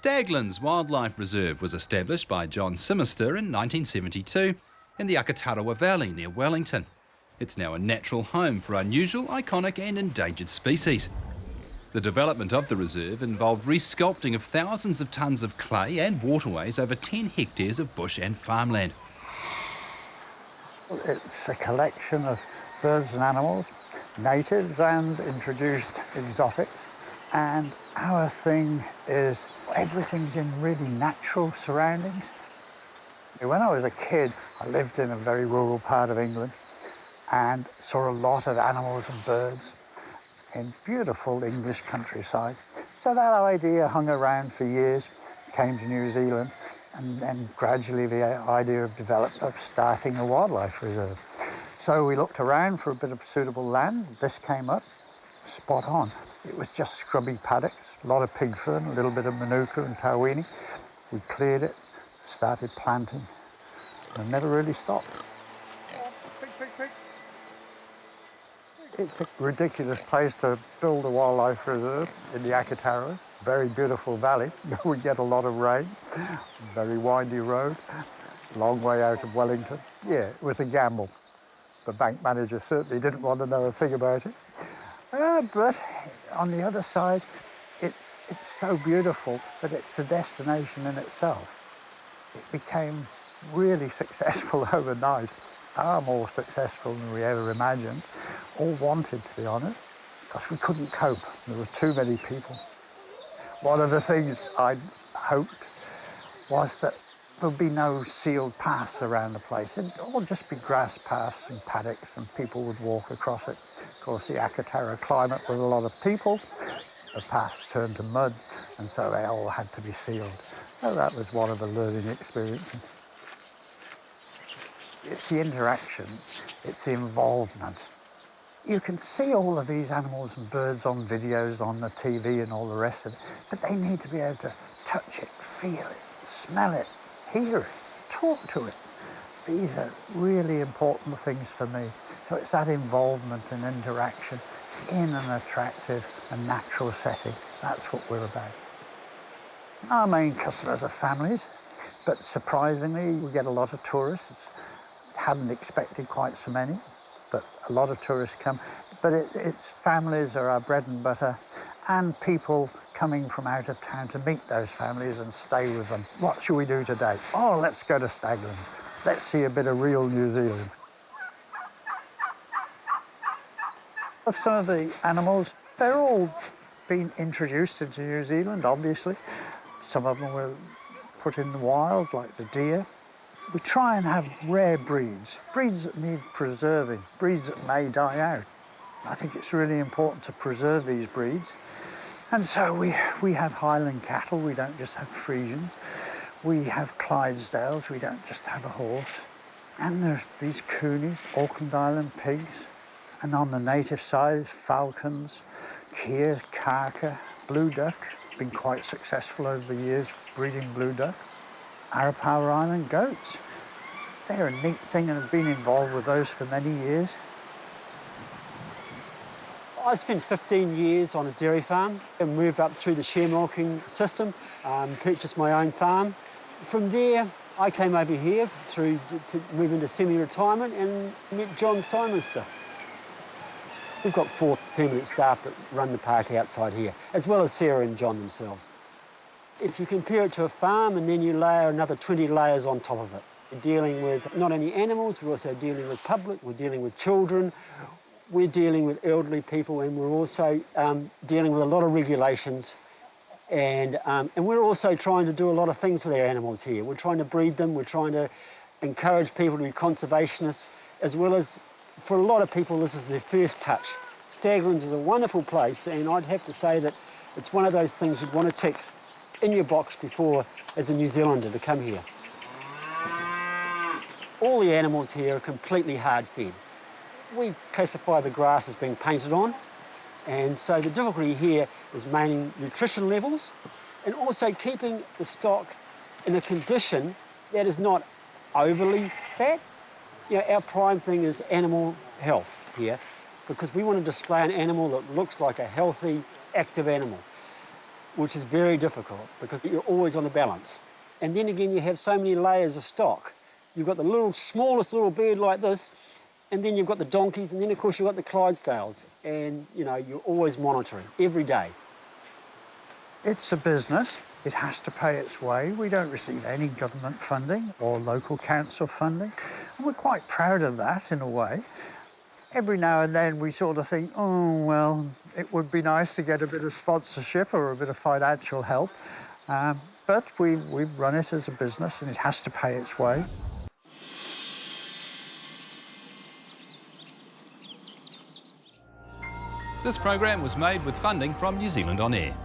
Staglands Wildlife Reserve was established by John Simister in 1972 in the Akatarawa Valley near Wellington. It's now a natural home for unusual, iconic and endangered species. The development of the reserve involved resculpting of thousands of tonnes of clay and waterways over 10 hectares of bush and farmland. It's a collection of birds and animals, natives and introduced exotics. And our thing is everything's in really natural surroundings. When I was a kid, I lived in a very rural part of England and saw a lot of animals and birds in beautiful English countryside. So that idea hung around for years, came to New Zealand, and then gradually the idea developed of starting a wildlife reserve. So we looked around for a bit of suitable land. This came up, spot on. It was just scrubby paddocks, a lot of pig fern, a little bit of manuka and tawini. We cleared it, started planting, and never really stopped. It's a ridiculous place to build a wildlife reserve in the Akatarawa. Very beautiful valley. We get a lot of rain, very windy road, long way out of Wellington. Yeah, it was a gamble. The bank manager certainly didn't want to know a thing about it. But on the other side, it's so beautiful that it's a destination in itself. It became really successful overnight, far more successful than we ever imagined. All wanted, to be honest, because we couldn't cope. There were too many people. One of the things I hoped was that there'd be no sealed paths around the place. It'd all just be grass paths and paddocks, and people would walk across it. Of course, the Akatara climate with a lot of people, the paths turned to mud, and so they all had to be sealed. So that was one of the learning experiences. It's the interaction, it's the involvement. You can see all of these animals and birds on videos, on the TV and all the rest of it, but they need to be able to touch it, feel it, smell it, hear it, talk to it. These are really important things for me. So it's that involvement and interaction in an attractive and natural setting. That's what we're about. Our main customers are families, but surprisingly, we get a lot of tourists. Hadn't expected quite so many, but a lot of tourists come. But it's families are our bread and butter, and people coming from out of town to meet those families and stay with them. What should we do today? Oh, let's go to Staglands. Let's see a bit of real New Zealand. Of some of the animals, they're all been introduced into New Zealand, obviously. Some of them were put in the wild, like the deer. We try and have rare breeds, breeds that need preserving, breeds that may die out. I think it's really important to preserve these breeds. And so we have Highland cattle, we don't just have Friesians. We have Clydesdales, we don't just have a horse. And there's these coonies, Auckland Island pigs. And on the native side, falcons, kea, kaka, blue duck. Been quite successful over the years breeding blue duck. Arapawa Island goats. They're a neat thing and have been involved with those for many years. I spent 15 years on a dairy farm and moved up through the share milking system, purchased my own farm. From there, I came over here to move into semi-retirement and met John Simister. We've got 4 permanent staff that run the park outside here, as well as Sarah and John themselves. If you compare it to a farm and then you layer another 20 layers on top of it, we're dealing with not only animals, we're also dealing with public, we're dealing with children, we're dealing with elderly people, and we're also dealing with a lot of regulations. And we're also trying to do a lot of things with our animals here. We're trying to breed them, we're trying to encourage people to be conservationists, as well as, for a lot of people, this is their first touch. Staglands is a wonderful place, and I'd have to say that it's one of those things you'd want to tick in your box before, as a New Zealander, to come here. All the animals here are completely hard-fed. We classify the grass as being painted on, and so the difficulty here is maintaining nutrition levels and also keeping the stock in a condition that is not overly fat. You know, our prime thing is animal health here, because we want to display an animal that looks like a healthy, active animal. which is very difficult because you're always on the balance. And then again, you have so many layers of stock. You've got the smallest little bird like this, and then you've got the donkeys, and then of course you've got the Clydesdales. And you know, you're always monitoring every day. It's a business. It has to pay its way. We don't receive any government funding or local council funding. And we're quite proud of that in a way. Every now and then we sort of think, oh, well, it would be nice to get a bit of sponsorship or a bit of financial help. But we run it as a business and it has to pay its way. This program was made with funding from New Zealand On Air.